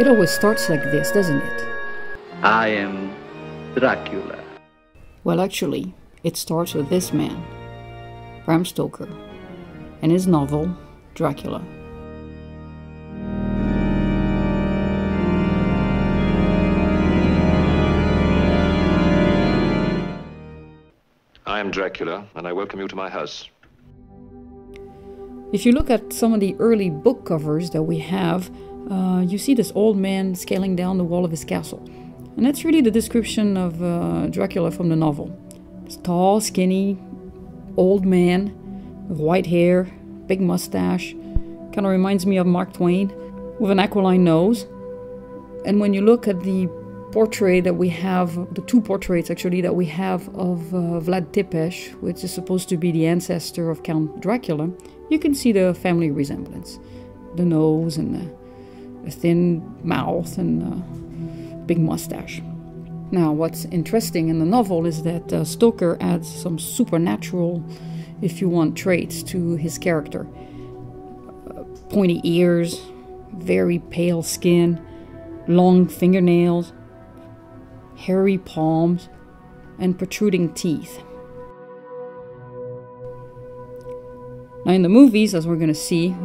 It always starts like this, doesn't it? I am Dracula. Well, actually, it starts with this man, Bram Stoker, and his novel, Dracula. I am Dracula, and I welcome you to my house. If you look at some of the early book covers that we have, you see this old man scaling down the wall of his castle. And that's really the description of Dracula from the novel. This tall, skinny, old man with white hair, big mustache. Kind of reminds me of Mark Twain, with an aquiline nose. And when you look at the portrait that we have, the two portraits actually that we have of Vlad Tepes, which is supposed to be the ancestor of Count Dracula, you can see the family resemblance. The nose and the thin mouth and big mustache. Now, what's interesting in the novel is that Stoker adds some supernatural, if you want, traits to his character. Pointy ears, very pale skin, long fingernails, hairy palms, and protruding teeth. Now, in the movies, as we're going to see,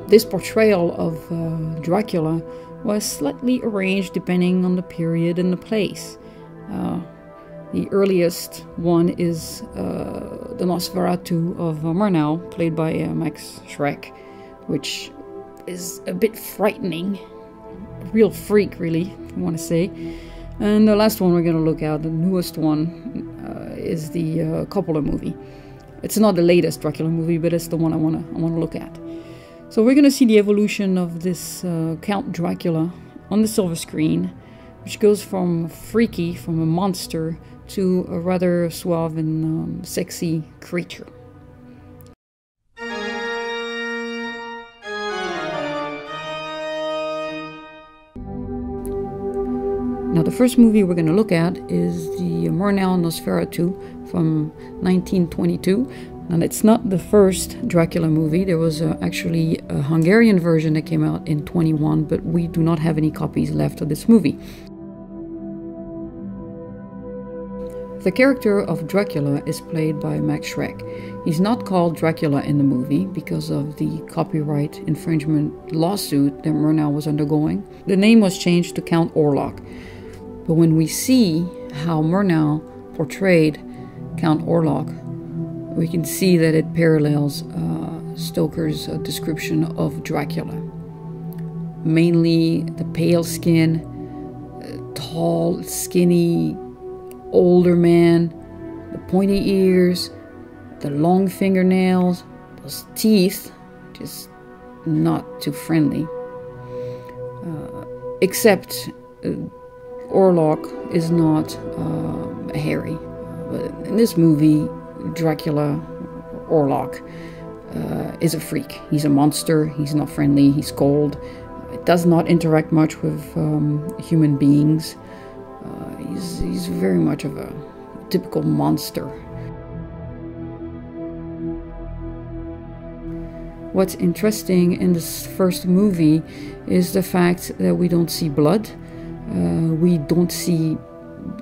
this portrayal of Dracula was slightly arranged depending on the period and the place. The earliest one is the Nosferatu of Murnau, played by Max Schreck, which is a bit frightening. A real freak, really, if you want to say. And the last one we're going to look at, the newest one, is the Coppola movie. It's not the latest Dracula movie, but it's the one I want to look at. So we're going to see the evolution of this Count Dracula on the silver screen, which goes from freaky, from a monster, to a rather suave and sexy creature. Now, the first movie we're going to look at is the Murnau Nosferatu from 1922. And it's not the first Dracula movie. There was actually a Hungarian version that came out in 21, but we do not have any copies left of this movie. The character of Dracula is played by Max Schreck. He's not called Dracula in the movie because of the copyright infringement lawsuit that Murnau was undergoing. The name was changed to Count Orlok. But when we see how Murnau portrayed Count Orlok, we can see that it parallels Stoker's description of Dracula. Mainly the pale skin, tall, skinny, older man, the pointy ears, the long fingernails, those teeth, just not too friendly. Except Orlok is not hairy. But in this movie, Dracula, Orlok, is a freak. He's a monster. He's not friendly. He's cold. Does not interact much with human beings. He's very much of a typical monster. What's interesting in this first movie is the fact that we don't see blood. We don't see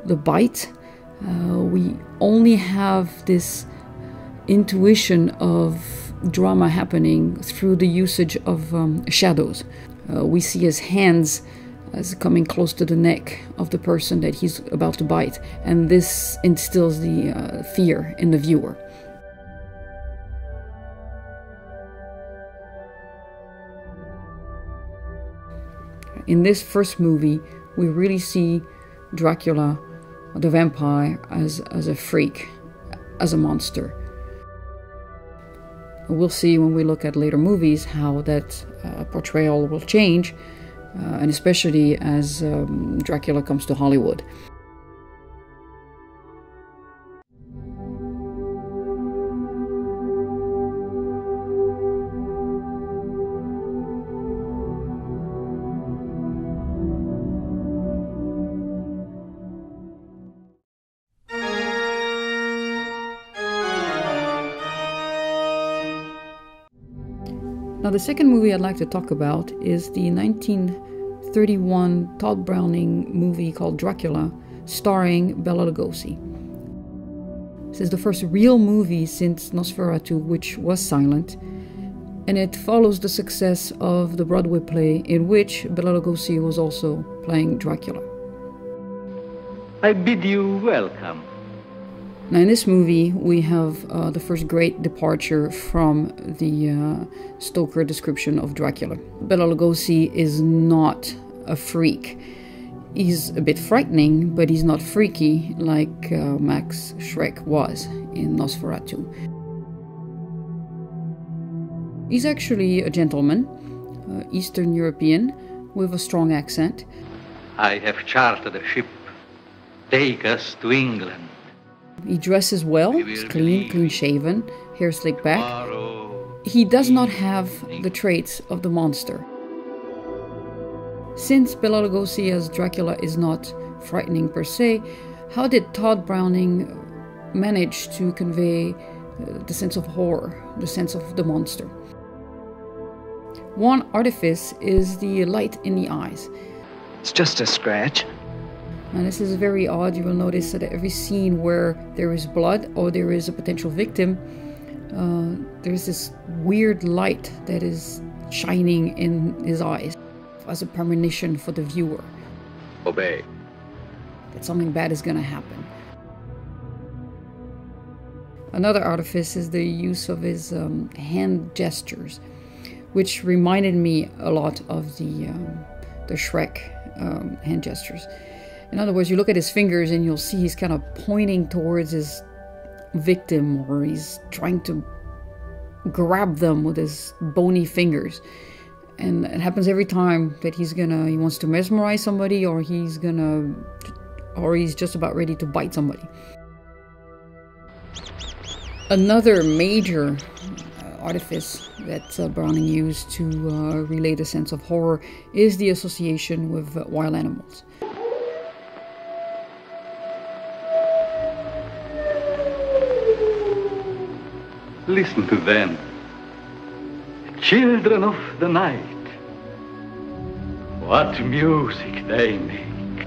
the bite. We only have this intuition of drama happening through the usage of shadows. We see his hands as coming close to the neck of the person that he's about to bite, and this instills the fear in the viewer. In this first movie, we really see Dracula, the vampire, as a freak, as a monster. We'll see when we look at later movies how that portrayal will change, and especially as Dracula comes to Hollywood. Now, the second movie I'd like to talk about is the 19 1931 Todd Browning movie called Dracula, starring Bela Lugosi. This is the first real movie since Nosferatu which was silent, and it follows the success of the Broadway play in which Bela Lugosi was also playing Dracula. I bid you welcome. Now in this movie we have the first great departure from the Stoker description of Dracula. Bela Lugosi is not a freak. He's a bit frightening, but he's not freaky like Max Schreck was in Nosferatu. He's actually a gentleman, Eastern European, with a strong accent. I have chartered a ship. Take us to England. He dresses well, he's clean shaven, hair slicked back. He does not have the traits of the monster. Since Bela Lugosi as Dracula is not frightening per se, how did Todd Browning manage to convey the sense of horror, the sense of the monster? One artifice is the light in the eyes. It's just a scratch. And this is very odd. You will notice that every scene where there is blood or there is a potential victim, there's this weird light that is shining in his eyes as a premonition for the viewer. Obey. That something bad is going to happen. Another artifice is the use of his hand gestures, which reminded me a lot of the Shrek hand gestures. In other words, you look at his fingers and you'll see he's kind of pointing towards his victim, or he's trying to grab them with his bony fingers. And it happens every time that he wants to mesmerize somebody, or he's just about ready to bite somebody. Another major artifice that Browning used to relay the sense of horror is the association with wild animals. Listen to them. Children of the night. What music they make.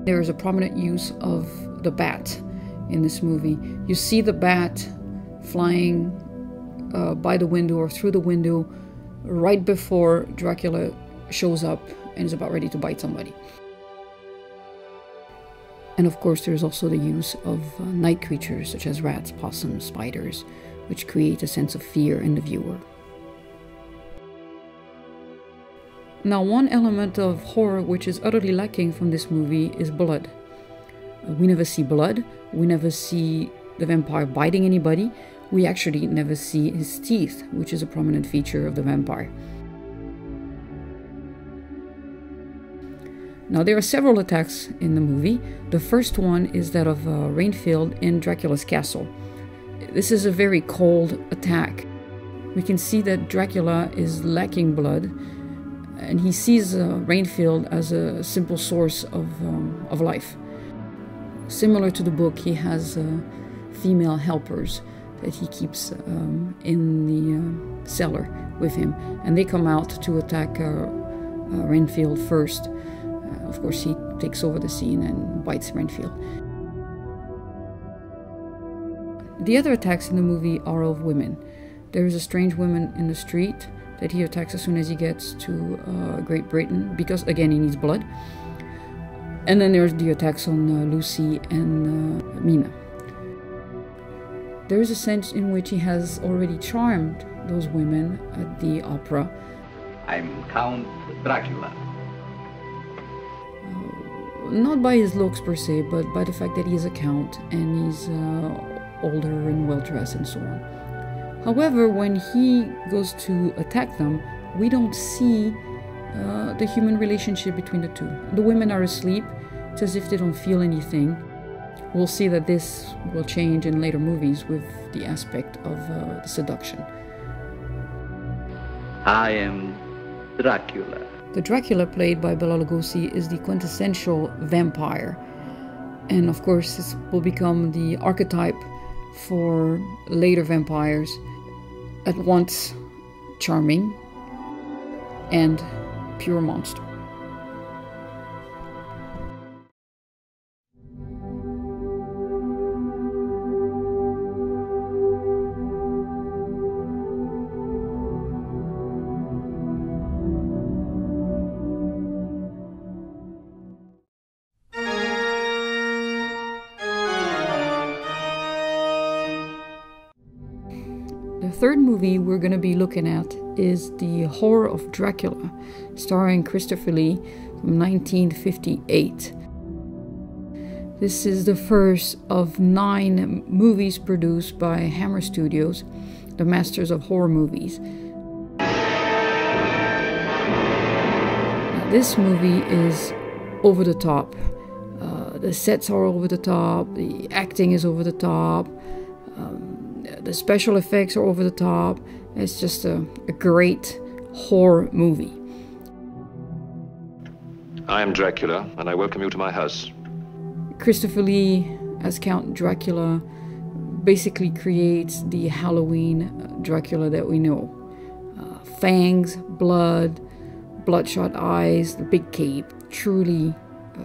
There is a prominent use of the bat in this movie. You see the bat flying by the window or through the window right before Dracula shows up and is about ready to bite somebody. And of course there's also the use of night creatures such as rats, possums, spiders, which create a sense of fear in the viewer. Now, one element of horror which is utterly lacking from this movie is blood. We never see blood, we never see the vampire biting anybody, we actually never see his teeth, which is a prominent feature of the vampire. Now, there are several attacks in the movie. The first one is that of Renfield in Dracula's castle. This is a very cold attack. We can see that Dracula is lacking blood, and he sees Renfield as a simple source of life. Similar to the book, he has female helpers that he keeps in the cellar with him, and they come out to attack Renfield first. Of course, he takes over the scene and bites Renfield. The other attacks in the movie are of women. There is a strange woman in the street that he attacks as soon as he gets to Great Britain, because, again, he needs blood. And then there's the attacks on Lucy and Mina. There is a sense in which he has already charmed those women at the opera. I'm Count Dracula. Not by his looks per se, but by the fact that he is a count and he's older and well-dressed and so on. However, when he goes to attack them, we don't see the human relationship between the two. The women are asleep. It's as if they don't feel anything. We'll see that this will change in later movies with the aspect of the seduction. I am Dracula. The Dracula played by Bela Lugosi is the quintessential vampire. And of course, this will become the archetype for later vampires, at once charming and pure monster. The third movie we're going to be looking at is The Horror of Dracula, starring Christopher Lee from 1958. This is the first of 9 movies produced by Hammer Studios, the masters of horror movies. Now, this movie is over the top. The sets are over the top, the acting is over the top, the special effects are over the top. It's just a great horror movie. I am Dracula, and I welcome you to my house. Christopher Lee as Count Dracula basically creates the Halloween Dracula that we know. Fangs, blood, bloodshot eyes, the big cape, truly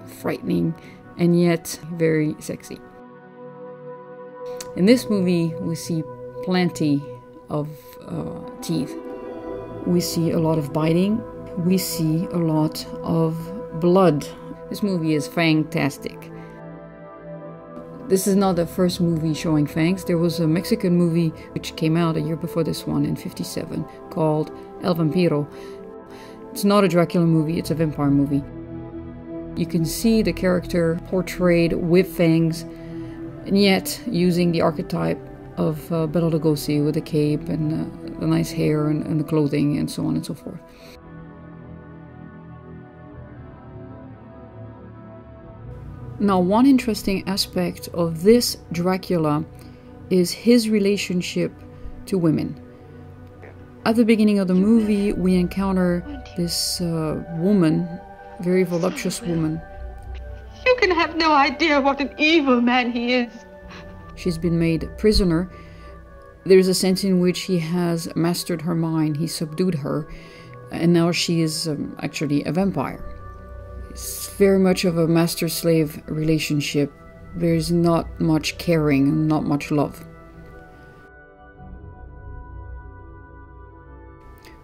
frightening and yet very sexy. In this movie, we see plenty of teeth. We see a lot of biting. We see a lot of blood. This movie is fantastic. This is not the first movie showing fangs. There was a Mexican movie which came out a year before this one in '57 called El Vampiro. It's not a Dracula movie, it's a vampire movie. You can see the character portrayed with fangs, and yet using the archetype of Bela Lugosi with the cape and the nice hair and the clothing and so on and so forth. Now, one interesting aspect of this Dracula is his relationship to women. At the beginning of the movie, we encounter this woman, very voluptuous woman. You can have no idea what an evil man he is. She's been made prisoner. There's a sense in which he has mastered her mind, he subdued her, and now she is actually a vampire. It's very much of a master-slave relationship. There's not much caring and not much love.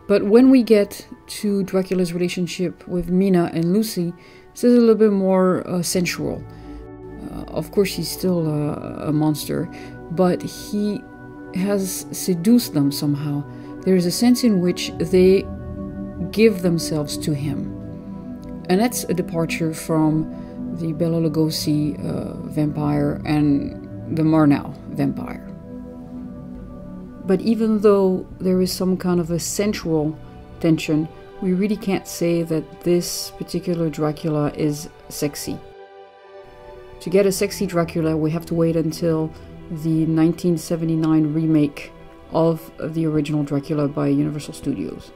But when we get to Dracula's relationship with Mina and Lucy, this is a little bit more sensual. Of course, he's still a monster, but he has seduced them somehow. There is a sense in which they give themselves to him. And that's a departure from the Bela Lugosi vampire and the Murnau vampire. But even though there is some kind of a sensual tension, we really can't say that this particular Dracula is sexy. To get a sexy Dracula, we have to wait until the 1979 remake of the original Dracula by Universal Studios.